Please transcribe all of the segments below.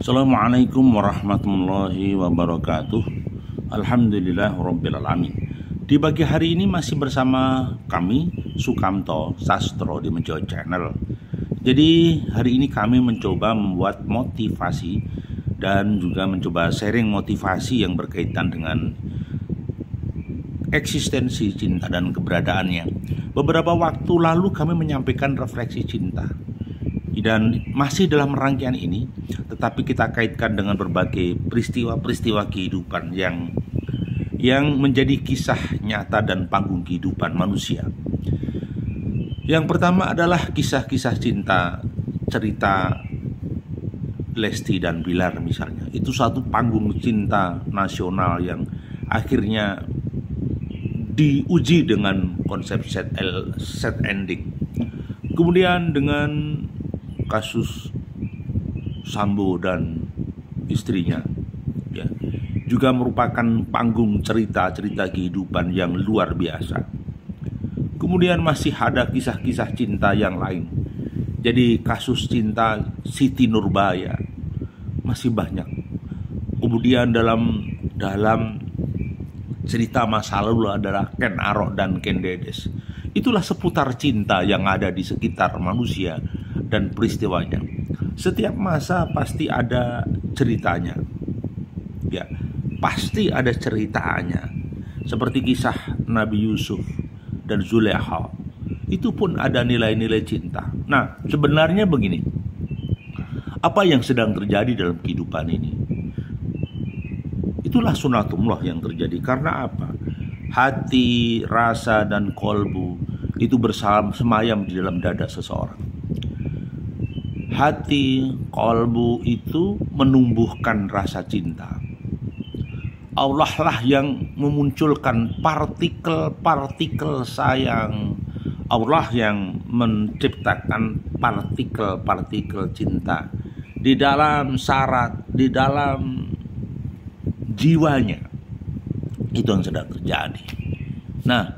Assalamualaikum warahmatullahi wabarakatuh. Alhamdulillah rabbil alamin. Di pagi hari ini masih bersama kami Sukamto Sastro di Menjawab Channel. Jadi hari ini kami mencoba membuat motivasi dan juga mencoba sharing motivasi yang berkaitan dengan eksistensi cinta dan keberadaannya. Beberapa waktu lalu kami menyampaikan refleksi cinta. Dan masih dalam rangkaian ini, tetapi kita kaitkan dengan berbagai peristiwa-peristiwa kehidupan yang menjadi kisah nyata dan panggung kehidupan manusia. Yang pertama adalah kisah-kisah cinta, cerita Lesti dan Bilar misalnya. Itu satu panggung cinta nasional yang akhirnya diuji dengan konsep set ending. Kemudian dengan kasus Sambo dan istrinya, ya, juga merupakan panggung cerita-cerita kehidupan yang luar biasa. Kemudian masih ada kisah-kisah cinta yang lain. Jadi kasus cinta Siti Nurbaya masih banyak. Kemudian dalam cerita masa lalu adalah Ken Arok dan Ken Dedes. Itulah seputar cinta yang ada di sekitar manusia dan peristiwanya. Setiap masa pasti ada ceritanya. Ya, pasti ada ceritanya. Seperti kisah Nabi Yusuf dan Zulekha. Itu pun ada nilai-nilai cinta. Nah, sebenarnya begini. Apa yang sedang terjadi dalam kehidupan ini? Itulah sunatullah yang terjadi. Karena apa? Hati, rasa, dan kolbu itu bersemayam di dalam dada seseorang. Hati, kolbu itu menumbuhkan rasa cinta. Allah lah yang memunculkan partikel-partikel sayang. Allah yang menciptakan partikel-partikel cinta di dalam di dalam jiwanya. Itu yang sedang terjadi. Nah,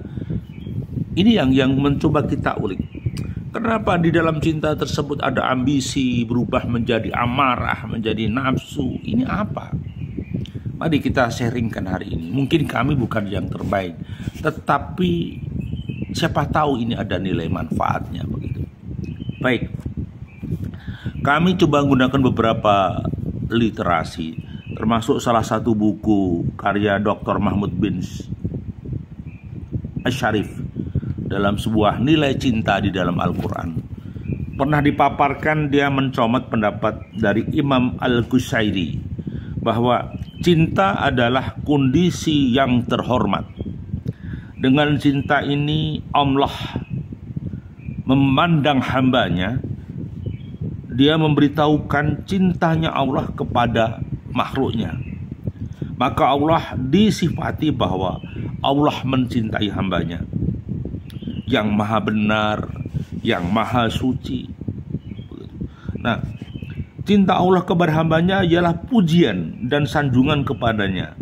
ini yang mencoba kita ulik. Kenapa di dalam cinta tersebut ada ambisi berubah menjadi amarah, menjadi nafsu? Ini apa? Mari kita sharingkan hari ini. Mungkin kami bukan yang terbaik, tetapi siapa tahu ini ada nilai manfaatnya begitu. Baik. Kami coba menggunakan beberapa literasi, termasuk salah satu buku karya Dr. Mahmud bin Asyarif dalam sebuah nilai cinta di dalam Al-Quran. Pernah dipaparkan, dia mencomot pendapat dari Imam Al-Qusairi bahwa cinta adalah kondisi yang terhormat. Dengan cinta ini Allah memandang hambanya. Dia memberitahukan cintanya Allah kepada makhluknya. Maka Allah disifati bahwa Allah mencintai hambanya yang maha benar, yang maha suci. Nah, cinta Allah kepada hambanya ialah pujian dan sanjungan kepadanya.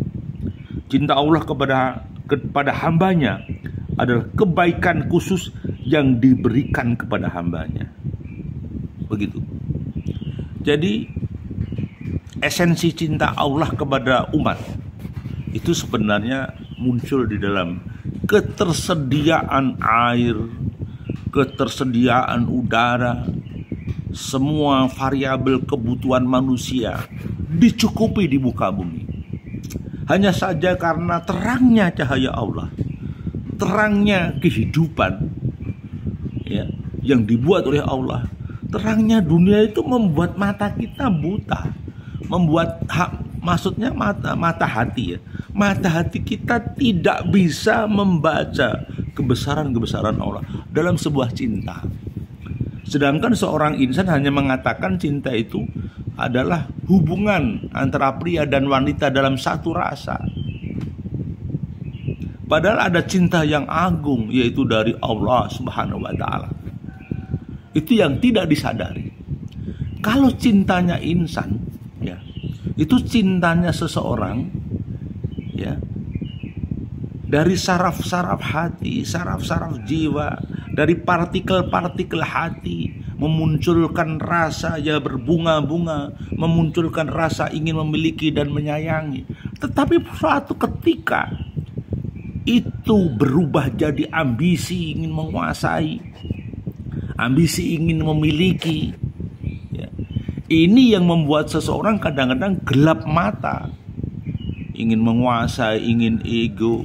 Cinta Allah kepada hambanya adalah kebaikan khusus yang diberikan kepada hambanya. Begitu. Jadi esensi cinta Allah kepada umat itu sebenarnya muncul di dalam ketersediaan air, ketersediaan udara, semua variabel kebutuhan manusia dicukupi di muka bumi. Hanya saja karena terangnya cahaya Allah, terangnya kehidupan, ya, yang dibuat oleh Allah, terangnya dunia itu membuat mata kita buta, membuat maksudnya mata hati, ya. Mata hati kita tidak bisa membaca kebesaran-kebesaran Allah dalam sebuah cinta. Sedangkan seorang insan hanya mengatakan cinta itu adalah hubungan antara pria dan wanita dalam satu rasa. Padahal ada cinta yang agung, yaitu dari Allah Subhanahu wa Ta'ala. Itu yang tidak disadari. Kalau cintanya insan, ya, itu cintanya seseorang, ya, dari saraf-saraf hati, saraf-saraf jiwa, dari partikel-partikel hati, memunculkan rasa ya berbunga-bunga, memunculkan rasa ingin memiliki dan menyayangi. Tetapi suatu ketika itu berubah jadi ambisi ingin menguasai, ambisi ingin memiliki. Ya. Ini yang membuat seseorang kadang-kadang gelap mata, ingin menguasai, ingin ego.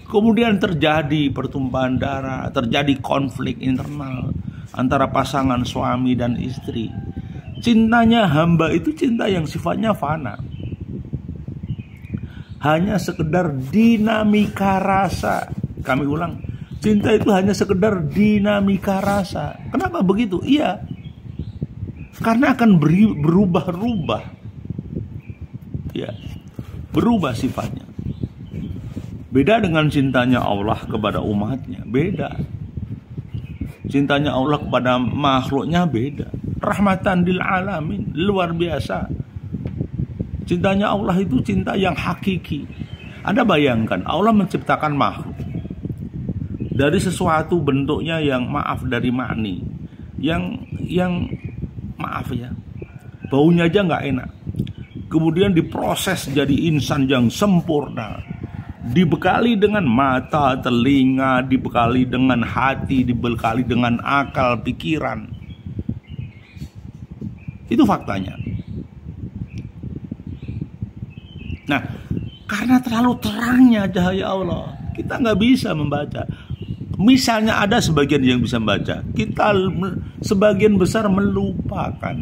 Kemudian terjadi pertumpahan darah, terjadi konflik internal antara pasangan suami dan istri. Cintanya hamba itu cinta yang sifatnya fana, hanya sekedar dinamika rasa. Kami ulang, cinta itu hanya sekedar dinamika rasa. Kenapa begitu? Iya, karena akan berubah-ubah. Ya, berubah sifatnya. Beda dengan cintanya Allah kepada umatnya, beda. Cintanya Allah kepada makhluknya beda. Rahmatan lil alamin, luar biasa. Cintanya Allah itu cinta yang hakiki. Anda bayangkan, Allah menciptakan makhluk dari sesuatu bentuknya yang maaf dari makni, yang maaf ya, baunya aja nggak enak. Kemudian diproses jadi insan yang sempurna, dibekali dengan mata, telinga, dibekali dengan hati, dibekali dengan akal, pikiran. Itu faktanya. Nah, karena terlalu terangnya cahaya Allah, kita nggak bisa membaca. Misalnya ada sebagian yang bisa membaca, kita sebagian besar melupakan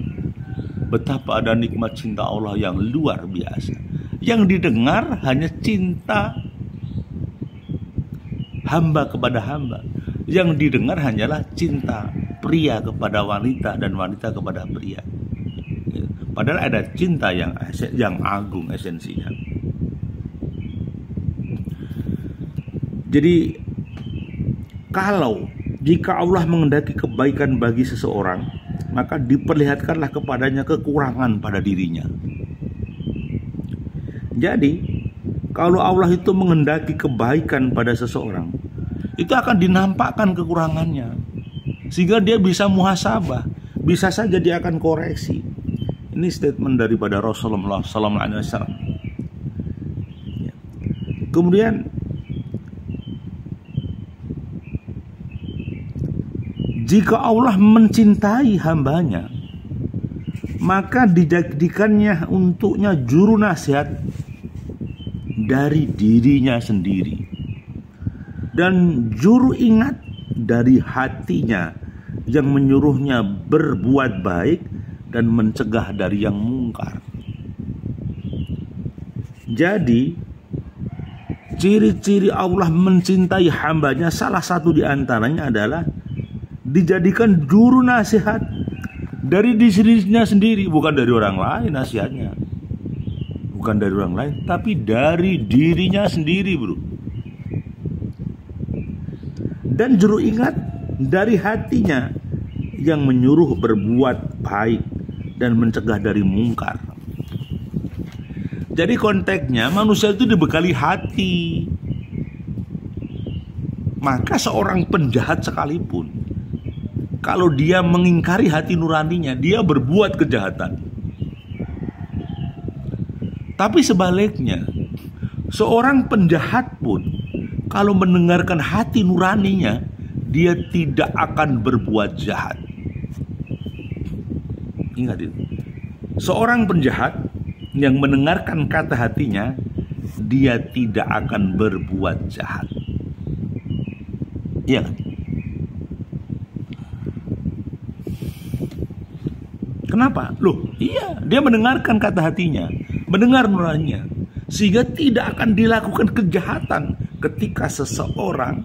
betapa ada nikmat cinta Allah yang luar biasa. Yang didengar hanya cinta hamba kepada hamba. Yang didengar hanyalah cinta pria kepada wanita dan wanita kepada pria. Padahal ada cinta yang agung esensinya. Jadi jika Allah menghendaki kebaikan bagi seseorang, maka diperlihatkanlah kepadanya kekurangan pada dirinya. Jadi kalau Allah itu menghendaki kebaikan pada seseorang, itu akan dinampakkan kekurangannya, sehingga dia bisa muhasabah, bisa saja dia akan koreksi. Ini statement daripada Rasulullah SAW. Kemudian jika Allah mencintai hambanya, maka dijadikannya untuknya juru nasihat dari dirinya sendiri dan juru ingat dari hatinya yang menyuruhnya berbuat baik dan mencegah dari yang mungkar. Jadi ciri-ciri Allah mencintai hambanya, salah satu di antaranya adalah dijadikan juru nasihat dari dirinya sendiri, bukan dari orang lain nasihatnya. Bukan dari orang lain, tapi dari dirinya sendiri, bro. Dan juru ingat dari hatinya yang menyuruh berbuat baik dan mencegah dari mungkar. Jadi konteksnya manusia itu dibekali hati. Maka seorang penjahat sekalipun, kalau dia mengingkari hati nuraninya, dia berbuat kejahatan. Tapi sebaliknya, seorang penjahat pun kalau mendengarkan hati nuraninya, dia tidak akan berbuat jahat. Ingat itu. Seorang penjahat yang mendengarkan kata hatinya, dia tidak akan berbuat jahat. Iya kan? Kenapa? Loh, iya, dia mendengarkan kata hatinya, mendengar nuraninya, sehingga tidak akan dilakukan kejahatan ketika seseorang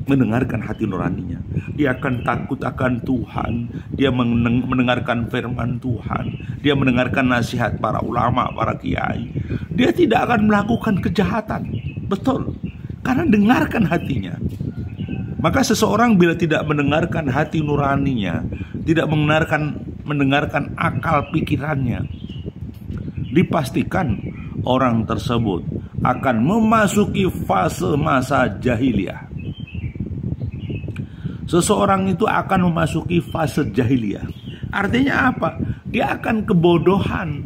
mendengarkan hati nuraninya. Dia akan takut akan Tuhan, dia mendengarkan firman Tuhan, dia mendengarkan nasihat para ulama, para kiai. Dia tidak akan melakukan kejahatan. Betul, karena dengarkan hatinya. Maka seseorang bila tidak mendengarkan hati nuraninya, tidak mendengarkan akal pikirannya, dipastikan orang tersebut akan memasuki fase masa jahiliyah. seseorang itu akan memasuki fase jahiliyah. Artinya apa? Dia akan kebodohan,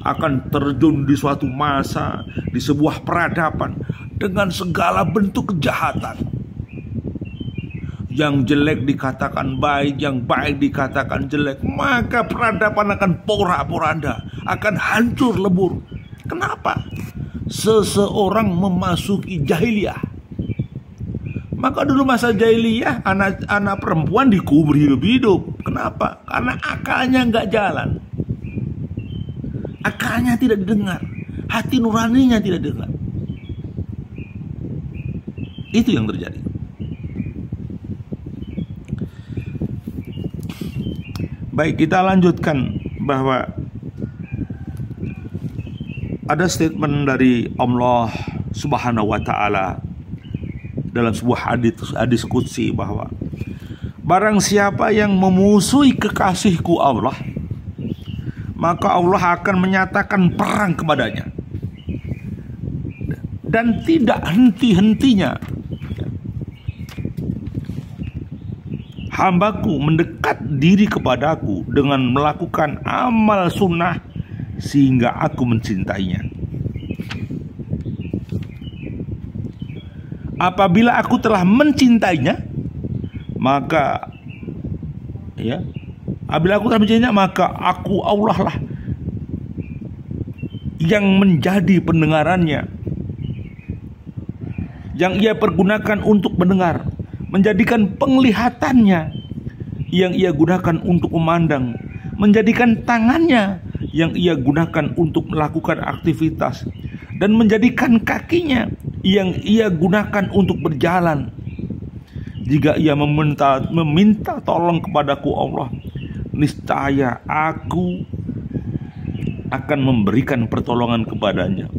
akan terjun di suatu masa, di sebuah peradaban dengan segala bentuk kejahatan. Yang jelek dikatakan baik, yang baik dikatakan jelek, maka peradaban akan porak-poranda, akan hancur lebur. Kenapa? Seseorang memasuki jahiliyah. Maka dulu masa jahiliyah, anak perempuan dikubur hidup-hidup. Kenapa? Karena akalnya nggak jalan. Akalnya tidak didengar, hati nuraninya tidak didengar. Itu yang terjadi. Baik, kita lanjutkan bahwa ada statement dari Allah Subhanahu wa Ta'ala dalam sebuah hadis qudsi bahwa barang siapa yang memusuhi kekasihku Allah, maka Allah akan menyatakan perang kepadanya dan tidak henti-hentinya. Hambaku mendekat diri kepadaku dengan melakukan amal sunnah sehingga aku mencintainya. Apabila aku telah mencintainya, maka apabila aku telah mencintainya, maka aku Allah lah yang menjadi pendengarannya, yang ia pergunakan untuk mendengar, menjadikan penglihatannya yang ia gunakan untuk memandang, menjadikan tangannya yang ia gunakan untuk melakukan aktivitas, dan menjadikan kakinya yang ia gunakan untuk berjalan. Jika ia meminta tolong kepadaku Allah, niscaya aku akan memberikan pertolongan kepadanya.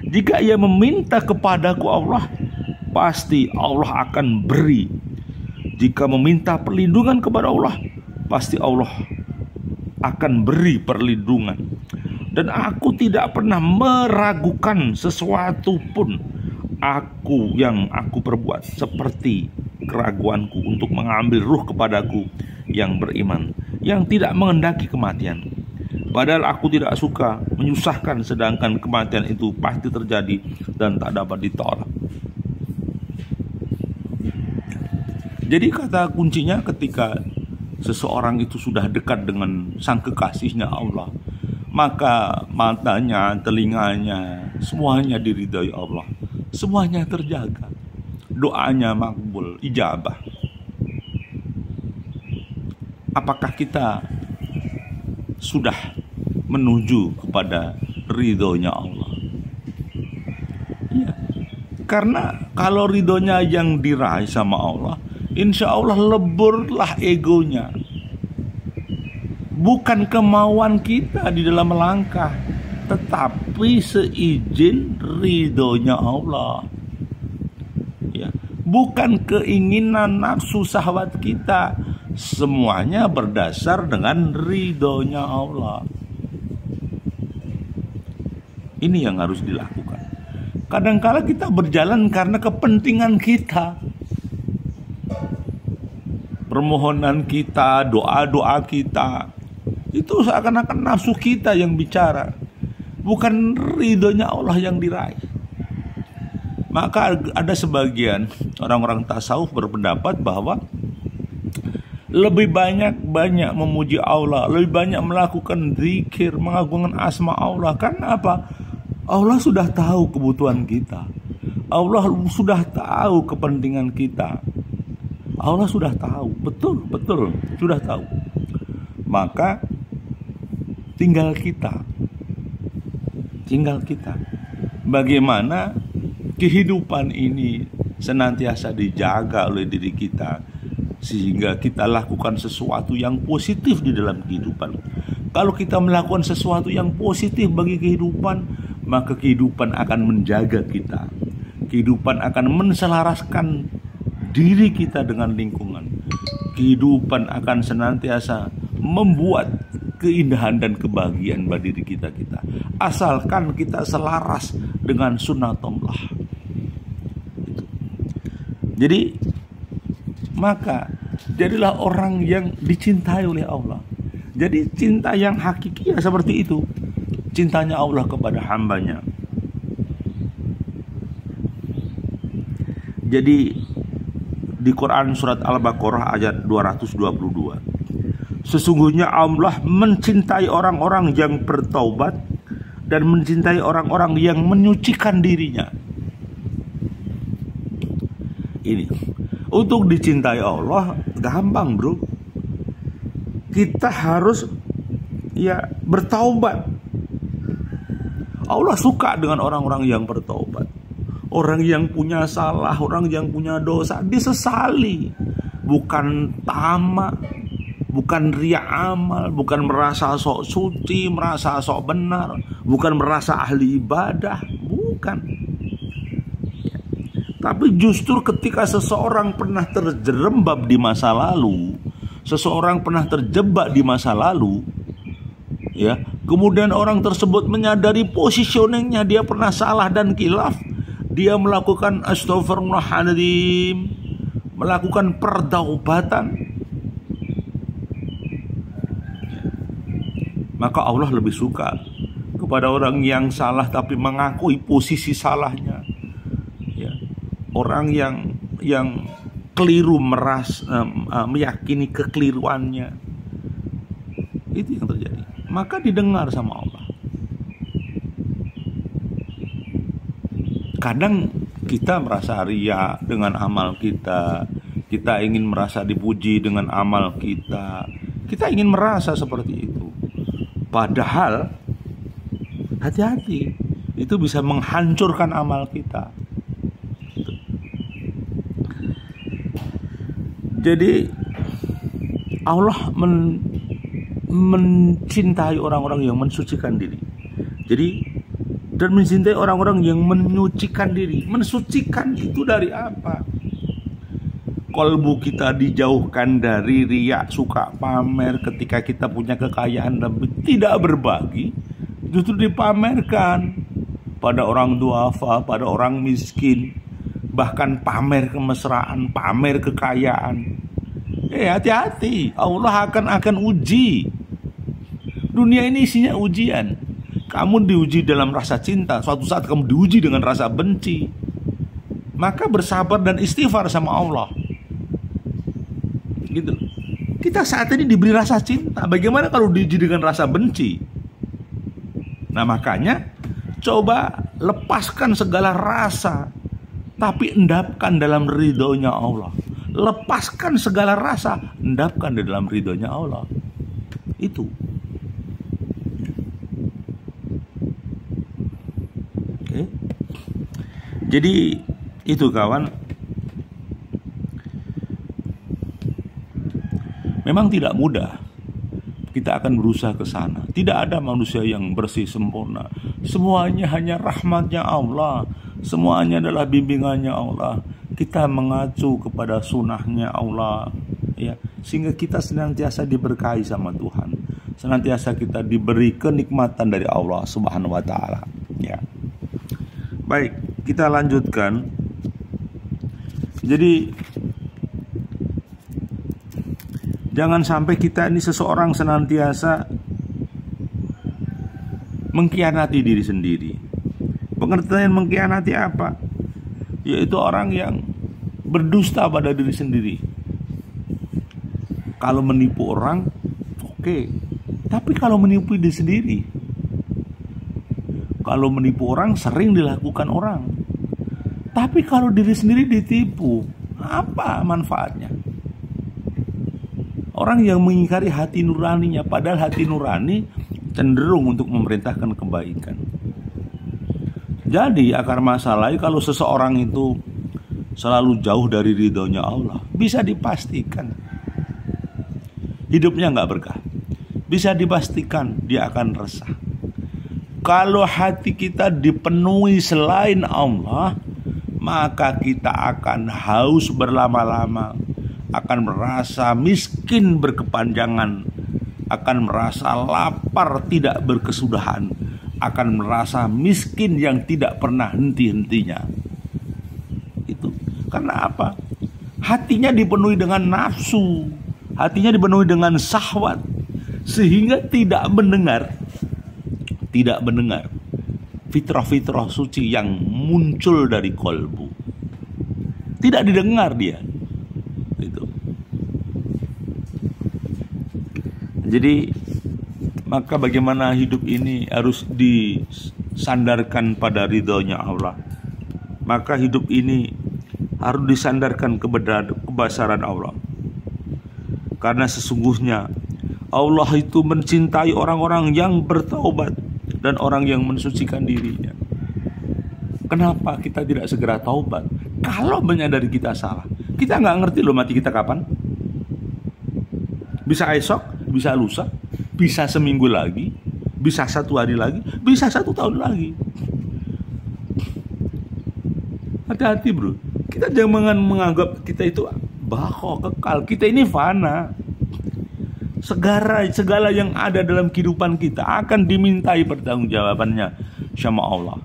Jika ia meminta kepadaku Allah, pasti Allah akan beri. Jika meminta perlindungan kepada Allah, pasti Allah akan beri perlindungan. Dan aku tidak pernah meragukan sesuatu pun yang aku perbuat, seperti keraguanku untuk mengambil ruh kepadaku yang beriman, yang tidak menghendaki kematian. Padahal aku tidak suka menyusahkan, sedangkan kematian itu pasti terjadi dan tak dapat ditolak. Jadi kata kuncinya ketika seseorang itu sudah dekat dengan sang kekasihnya Allah, maka matanya, telinganya, semuanya diridhai Allah, semuanya terjaga, doanya makbul, ijabah. Apakah kita sudah menuju kepada ridhonya Allah? Ya, karena kalau ridhonya yang diraih sama Allah, insya Allah leburlah egonya. Bukan kemauan kita di dalam melangkah, tetapi seizin ridhonya Allah. Ya, bukan keinginan nafsu syahwat kita. Semuanya berdasar dengan ridhonya Allah. Ini yang harus dilakukan. Kadangkala kita berjalan karena kepentingan kita, permohonan kita, doa-doa kita, itu seakan-akan nafsu kita yang bicara, bukan ridhonya Allah yang diraih. Maka ada sebagian orang-orang tasawuf berpendapat bahwa lebih banyak memuji Allah, lebih banyak melakukan zikir, mengagungkan asma Allah. Karena apa? Allah sudah tahu kebutuhan kita, Allah sudah tahu kepentingan kita, Allah sudah tahu, betul sudah tahu. Maka tinggal kita bagaimana kehidupan ini senantiasa dijaga oleh diri kita, sehingga kita lakukan sesuatu yang positif di dalam kehidupan. Kalau kita melakukan sesuatu yang positif bagi kehidupan, maka kehidupan akan menjaga kita. Kehidupan akan menselaraskan diri kita dengan lingkungan. Kehidupan akan senantiasa membuat keindahan dan kebahagiaan bagi diri kita. Asalkan kita selaras dengan sunnatullah. Jadi maka Jadilah orang yang dicintai oleh Allah. Jadi cinta yang hakiki ya seperti itu. Cintanya Allah kepada hambanya. Jadi di Quran surat Al-Baqarah ayat 222. Sesungguhnya Allah mencintai orang-orang yang bertaubat dan mencintai orang-orang yang menyucikan dirinya. Ini untuk dicintai Allah gampang, bro. Kita harus bertaubat. Allah suka dengan orang-orang yang bertaubat. Orang yang punya salah, orang yang punya dosa disesali. Bukan tamak, bukan riya amal, bukan merasa sok suci, merasa sok benar, bukan merasa ahli ibadah, bukan. Tapi justru ketika seseorang pernah terjerembab di masa lalu, seseorang pernah terjebak di masa lalu, kemudian orang tersebut menyadari positioningnya, dia pernah salah dan khilaf, dia melakukan astagfirullahaladzim, melakukan pertaubatan, maka Allah lebih suka kepada orang yang salah tapi mengakui posisi salahnya. Orang yang keliru meyakini kekeliruannya, itu yang terjadi. Maka didengar sama Allah. Kadang kita merasa riya dengan amal kita, kita ingin merasa dipuji dengan amal kita, kita ingin merasa seperti itu. Padahal hati-hati, itu bisa menghancurkan amal kita. Jadi Allah mencintai orang-orang yang mensucikan diri. Jadi dan mencintai orang-orang yang menyucikan diri. Mensucikan itu dari apa? Kolbu kita dijauhkan dari riya, suka pamer. Ketika kita punya kekayaan tapi tidak berbagi, justru dipamerkan pada orang duafa, pada orang miskin. Bahkan pamer kemesraan, pamer kekayaan. Hati-hati, Allah akan uji. Dunia ini isinya ujian. Kamu diuji dalam rasa cinta, suatu saat kamu diuji dengan rasa benci. Maka bersabar dan istighfar sama Allah. Gitu. Kita saat ini diberi rasa cinta. Bagaimana kalau diuji dengan rasa benci? Nah, makanya coba lepaskan segala rasa, tapi endapkan dalam ridhonya Allah. Lepaskan segala rasa, endapkan di dalam ridhonya Allah. Itu. Oke. Jadi itu kawan. Memang tidak mudah. Kita akan berusaha ke sana. Tidak ada manusia yang bersih sempurna. Semuanya hanya rahmatnya Allah. Semuanya adalah bimbingannya Allah. Kita mengacu kepada sunnahnya Allah, sehingga kita senantiasa diberkahi sama Tuhan. Senantiasa kita diberi kenikmatan dari Allah Subhanahu wa Ta'ala. Baik, kita lanjutkan. Jadi jangan sampai kita ini seseorang senantiasa mengkhianati diri sendiri. Pengertian mengkhianati apa? Yaitu orang yang berdusta pada diri sendiri. Kalau menipu orang, oke. Tapi kalau menipu diri sendiri, kalau menipu orang sering dilakukan orang. Tapi kalau diri sendiri ditipu, apa manfaatnya? Orang yang mengingkari hati nuraninya, padahal hati nurani cenderung untuk memerintahkan kebaikan. Jadi akar masalahnya kalau seseorang itu selalu jauh dari ridhonya Allah, bisa dipastikan hidupnya nggak berkah. Bisa dipastikan dia akan resah. Kalau hati kita dipenuhi selain Allah, maka kita akan haus berlama-lama, akan merasa miskin berkepanjangan, akan merasa lapar tidak berkesudahan, akan merasa miskin yang tidak pernah henti-hentinya. Itu karena apa? Hatinya dipenuhi dengan nafsu, hatinya dipenuhi dengan syahwat, sehingga tidak mendengar fitrah-fitrah suci yang muncul dari kolbu. Tidak didengar dia. Itu. Jadi maka bagaimana hidup ini harus disandarkan pada ridhonya Allah. Maka hidup ini harus disandarkan kepada kebesaran Allah. Karena sesungguhnya Allah itu mencintai orang-orang yang bertaubat dan orang yang mensucikan dirinya. Kenapa kita tidak segera taubat? Kalau menyadari kita salah, kita nggak ngerti loh mati kita kapan. Bisa esok, bisa lusa, bisa seminggu lagi, bisa 1 hari lagi, bisa 1 tahun lagi. Hati-hati bro, kita jangan menganggap kita itu kekal. Kita ini fana. Segala yang ada dalam kehidupan kita akan dimintai pertanggungjawabannya sama Allah.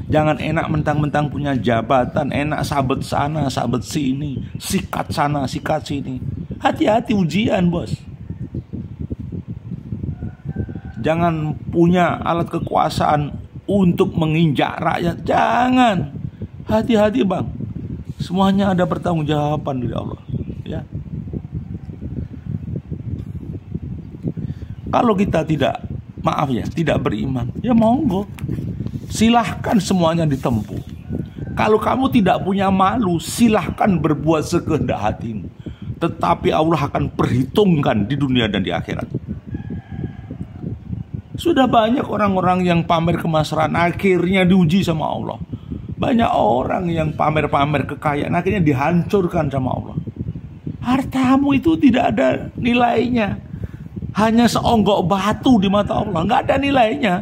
Jangan enak mentang-mentang punya jabatan, enak sabet sana, sabet sini, sikat sana, sikat sini. Hati-hati ujian, bos. Jangan punya alat kekuasaan untuk menginjak rakyat. Jangan. Hati-hati, bang. Semuanya ada pertanggungjawaban dari Allah. Ya. Kalau kita tidak beriman, ya monggo. Silahkan semuanya ditempuh. Kalau kamu tidak punya malu, silahkan berbuat sekehendak hatimu. Tetapi Allah akan perhitungkan di dunia dan di akhirat. Sudah banyak orang-orang yang pamer kemesraan, akhirnya diuji sama Allah. Banyak orang yang pamer-pamer kekayaan, akhirnya dihancurkan sama Allah. Hartamu itu tidak ada nilainya. Hanya seonggok batu di mata Allah, nggak ada nilainya.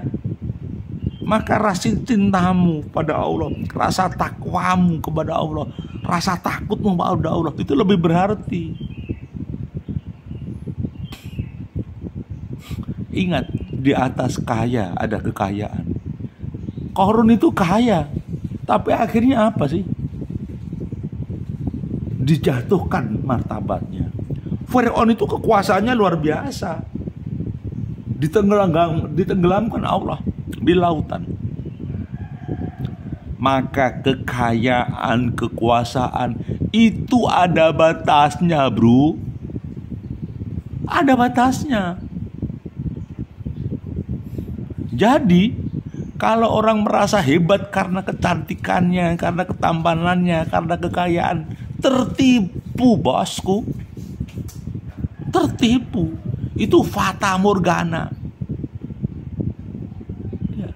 Maka rasa cintamu pada Allah, rasa takwamu kepada Allah, rasa takutmu pada Allah itu lebih berarti. Ingat, di atas kaya ada kekayaan. Qarun itu kaya, tapi akhirnya apa sih? Dijatuhkan martabatnya. Fir'aun itu kekuasaannya luar biasa. Ditenggelamkan Allah di lautan. Maka kekayaan, kekuasaan itu ada batasnya, bro. Ada batasnya. Jadi kalau orang merasa hebat karena kecantikannya, karena ketampanannya, karena kekayaan, tertipu, bosku. Tertipu. Itu fata morgana. Ya.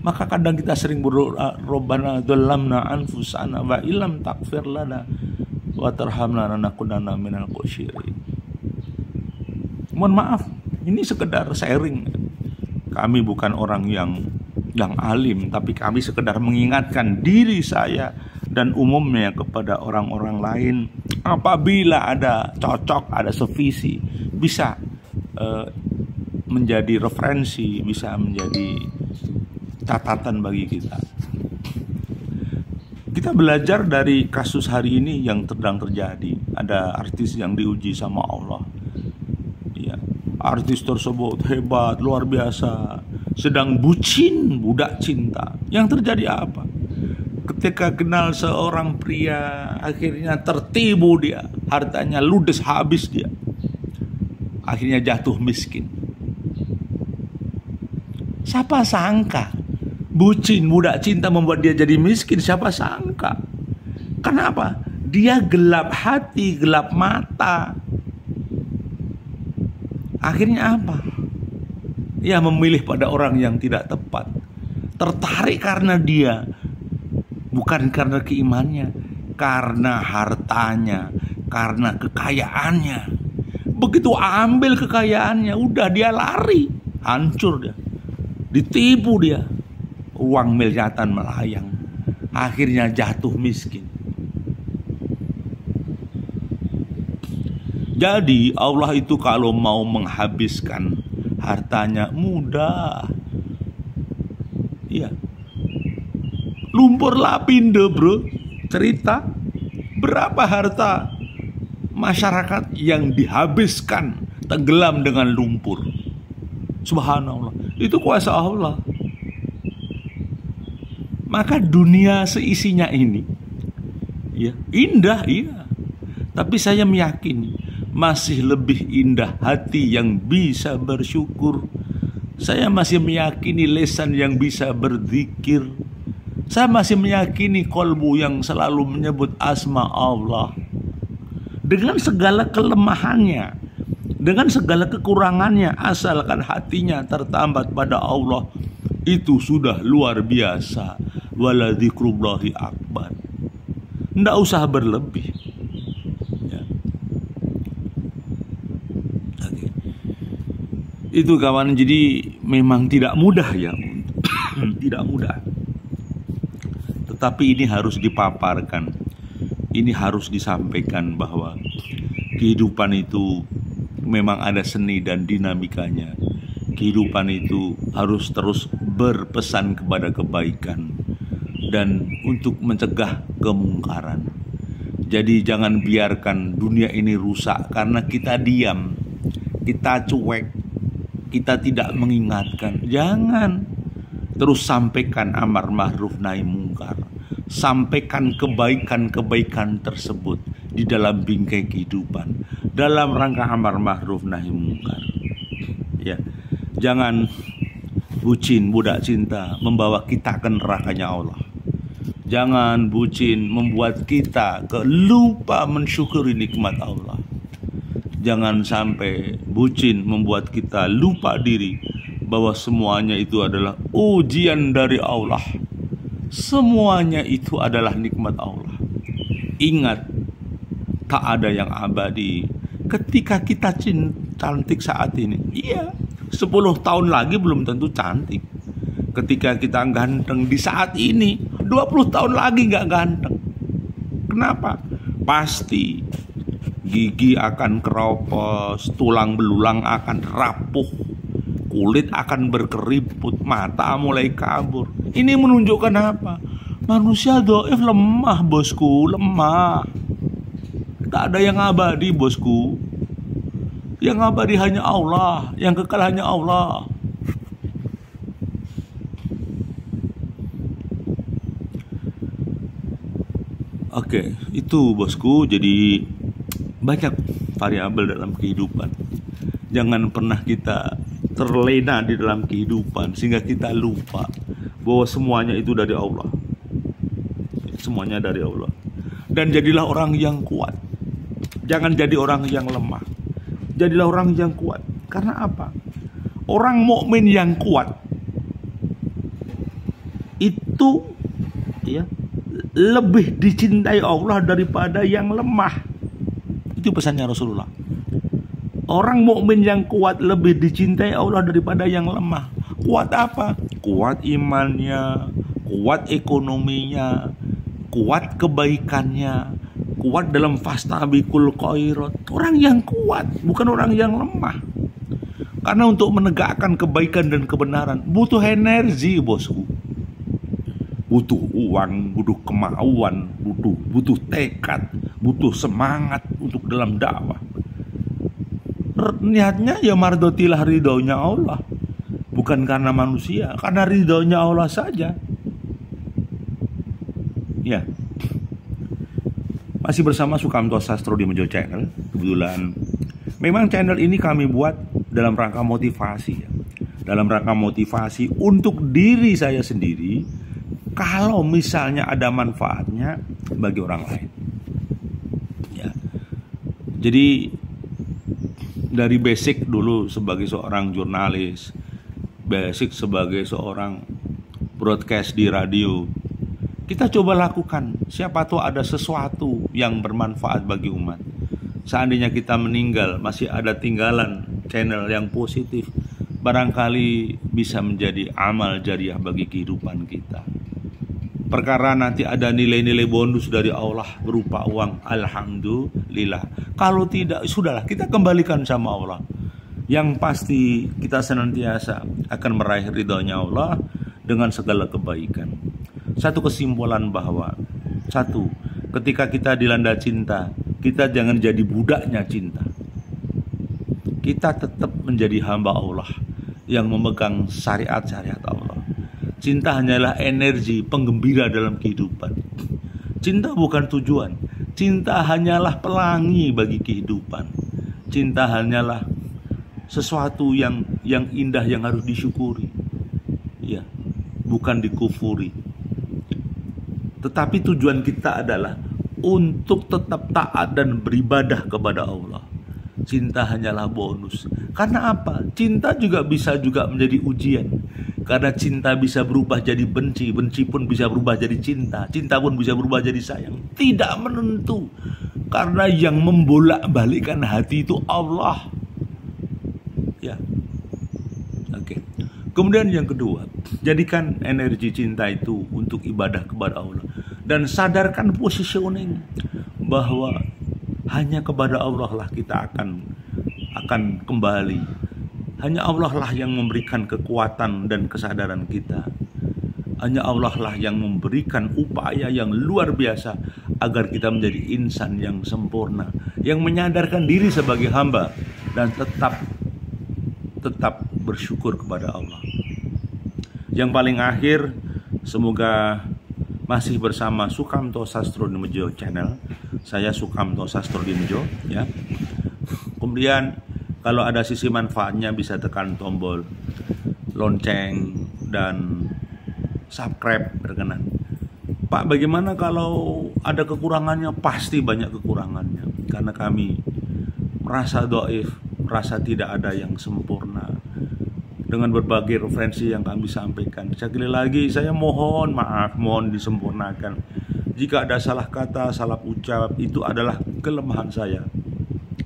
Maka kadang kita sering berdoa, Rabbana dzalamna anfusana wa illam taghfir lana wa tarhamna lanakunanna minal khosirin. Mohon maaf, ini sekedar sharing. Kami bukan orang yang alim, tapi kami sekedar mengingatkan diri saya dan umumnya kepada orang-orang lain. Apabila ada cocok, ada sevisi, bisa menjadi referensi, bisa menjadi catatan bagi kita. Kita belajar dari kasus hari ini yang sedang terjadi. Ada artis yang diuji sama Allah. Ya, artis tersebut hebat, luar biasa, sedang bucin, budak cinta. Yang terjadi apa? Ketika kenal seorang pria, akhirnya tertibu dia, hartanya ludes habis dia, akhirnya jatuh miskin. Siapa sangka bucin, budak cinta membuat dia jadi miskin? Siapa sangka? Kenapa? Dia gelap hati, gelap mata. Akhirnya apa? Ia memilih pada orang yang tidak tepat. Tertarik karena dia, bukan karena keimannya, karena hartanya, karena kekayaannya. Begitu ambil kekayaannya, udah dia lari, hancur dia, ditipu dia, uang miliaran melayang, akhirnya jatuh miskin. Jadi Allah itu kalau mau menghabiskan hartanya mudah. Iya. Lumpur Lapindo, bro. Cerita berapa harta masyarakat yang dihabiskan tenggelam dengan lumpur. Subhanallah, itu kuasa Allah. Maka dunia seisinya ini, ya, indah, iya. Tapi saya meyakini masih lebih indah hati yang bisa bersyukur. Saya masih meyakini lisan yang bisa berzikir. Saya masih meyakini kolbu yang selalu menyebut asma Allah. Dengan segala kelemahannya, dengan segala kekurangannya, asalkan hatinya tertambat pada Allah, itu sudah luar biasa. Wala dzikrullahi akbar. Nggak usah berlebih. Ya. Oke. Itu kawan, jadi memang tidak mudah ya. Tidak mudah. Tetapi ini harus dipaparkan. Ini harus disampaikan bahwa kehidupan itu memang ada seni dan dinamikanya. Kehidupan itu harus terus berpesan kepada kebaikan dan untuk mencegah kemungkaran. Jadi jangan biarkan dunia ini rusak karena kita diam, kita cuek, kita tidak mengingatkan. Jangan. Terus sampaikan amar ma'ruf nahi mungkar. Sampaikan kebaikan-kebaikan tersebut di dalam bingkai kehidupan, dalam rangka amar ma'ruf nahi mungkar. Ya. Jangan bucin budak cinta membawa kita ke nerakanya Allah. Jangan bucin membuat kita lupa mensyukuri nikmat Allah. Jangan sampai bucin membuat kita lupa diri bahwa semuanya itu adalah ujian dari Allah. Semuanya itu adalah nikmat Allah. Ingat, tak ada yang abadi. Ketika kita cantik saat ini, iya, 10 tahun lagi belum tentu cantik. Ketika kita ganteng di saat ini, 20 tahun lagi gak ganteng. Kenapa? Pasti gigi akan keropos, tulang belulang akan rapuh, kulit akan berkeriput, mata mulai kabur. Ini menunjukkan apa? Manusia dhaif, lemah bosku, lemah. Tak ada yang abadi bosku. Yang abadi hanya Allah, yang kekal hanya Allah. Oke, itu bosku. Jadi banyak variabel dalam kehidupan. Jangan pernah kita terlena di dalam kehidupan sehingga kita lupa bahwa semuanya itu dari Allah. Semuanya dari Allah. Dan jadilah orang yang kuat. Jangan jadi orang yang lemah. Jadilah orang yang kuat. Karena apa? Orang mukmin yang kuat itu ya lebih dicintai Allah daripada yang lemah. Itu pesannya Rasulullah. Orang mukmin yang kuat lebih dicintai Allah daripada yang lemah. Kuat apa? Kuat imannya, kuat ekonominya, kuat kebaikannya, kuat dalam fastabiqul khairat. Orang yang kuat, bukan orang yang lemah. Karena untuk menegakkan kebaikan dan kebenaran butuh energi bosku. Butuh uang, butuh kemauan, butuh tekad, butuh semangat untuk dalam dakwah. Niatnya ya mardotilah ridhonya Allah. Bukan karena manusia, karena ridhonya Allah saja. Ya. Masih bersama Sukamto Sastro di Mejo Channel. Kebetulan memang channel ini kami buat dalam rangka motivasi ya. Dalam rangka motivasi untuk diri saya sendiri, kalau misalnya ada manfaatnya bagi orang lain. Ya. Jadi dari basic dulu sebagai seorang jurnalis, basic sebagai seorang broadcast di radio, kita coba lakukan. Siapa tahu ada sesuatu yang bermanfaat bagi umat. Seandainya kita meninggal, masih ada tinggalan channel yang positif, barangkali bisa menjadi amal jariah bagi kehidupan kita. Perkara nanti ada nilai-nilai bonus dari Allah berupa uang, alhamdulillah. Kalau tidak, sudahlah, kita kembalikan sama Allah. Yang pasti kita senantiasa akan meraih ridhonya Allah dengan segala kebaikan. Satu kesimpulan bahwa, satu, ketika kita dilanda cinta, kita jangan jadi budaknya cinta. Kita tetap menjadi hamba Allah yang memegang syariat-syariat Allah. Cinta hanyalah energi penggembira dalam kehidupan. Cinta bukan tujuan. Cinta hanyalah pelangi bagi kehidupan. Cinta hanyalah sesuatu yang indah yang harus disyukuri. Ya, bukan dikufuri. Tetapi tujuan kita adalah untuk tetap taat dan beribadah kepada Allah. Cinta hanyalah bonus. Karena apa? Cinta juga bisa menjadi ujian. Karena cinta bisa berubah jadi benci, benci pun bisa berubah jadi cinta, cinta pun bisa berubah jadi sayang. Tidak menentu. Karena yang membolak-balikkan hati itu Allah. Ya. Oke. Kemudian yang kedua, jadikan energi cinta itu untuk ibadah kepada Allah. Dan sadarkan positioning bahwa hanya kepada Allah lah kita akan kembali. Hanya Allah lah yang memberikan kekuatan dan kesadaran kita. Hanya Allah lah yang memberikan upaya yang luar biasa agar kita menjadi insan yang sempurna, yang menyadarkan diri sebagai hamba dan tetap bersyukur kepada Allah. Yang paling akhir, semoga masih bersama Sukamto Sastrodimedjo Channel. Saya Sukamto Sastrodimedjo, ya. Kemudian kalau ada sisi manfaatnya bisa tekan tombol lonceng dan subscribe berkenan. Pak, bagaimana kalau ada kekurangannya? Pasti banyak kekurangannya. Karena kami merasa dhaif, merasa tidak ada yang sempurna. Dengan berbagai referensi yang kami sampaikan. Sekali lagi saya mohon maaf, mohon disempurnakan. Jika ada salah kata, salah ucap, itu adalah kelemahan saya.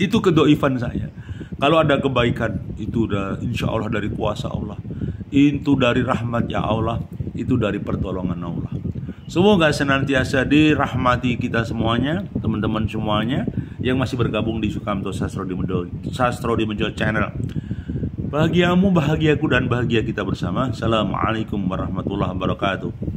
Itu kedoifan saya. Kalau ada kebaikan, itu insya Allah dari kuasa Allah. Itu dari rahmat ya Allah. Itu dari pertolongan Allah. Semoga senantiasa dirahmati kita semuanya, teman-teman semuanya yang masih bergabung di Sukamto Sastrodimedjo Channel. Bahagiamu, bahagiaku, dan bahagia kita bersama. Assalamualaikum warahmatullahi wabarakatuh.